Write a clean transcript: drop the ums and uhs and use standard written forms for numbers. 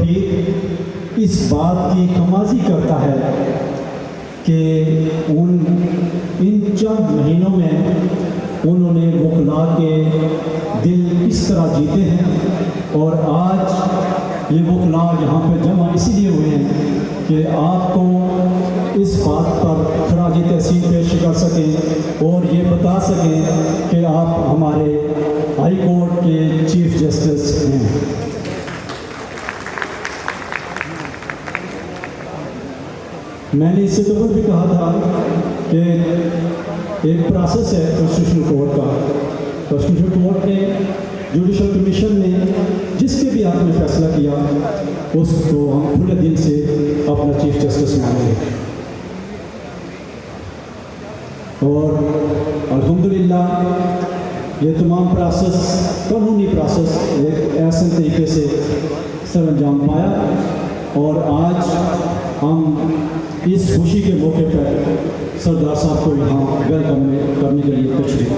तौफीक इस बात की कमाजी करता है कि इन चंद महीनों में उन्होंने वकला के दिल किस तरह जीते हैं। और आज ये वकला यहाँ पे जमा इसलिए हुए हैं कि आपको इस बात पर खराज तहसीन पेश कर सकें और ये बता सकें कि आप हमारे हाई कोर्ट के चीफ जस्टिस हैं। मैंने इससे कबल भी कहा था कि एक प्रोसेस है कॉन्स्टिट्यूशनल कोर्ट का। कॉन्स्टिट्यूशनल कोर्ट ने, जुडिशल कमीशन ने जिसके भी आपने फैसला किया उसको हम खुले दिल से अपना चीफ जस्टिस मानेंगे। और अल्हम्दुलिल्लाह ये तमाम प्रोसेस, कानूनी प्रोसेस एक ऐसे तरीके से सरअंजाम पाया और आज हम इस खुशी के मौके पर सरदार साहब को यहाँ वेलकम करने के लिए तशरीफ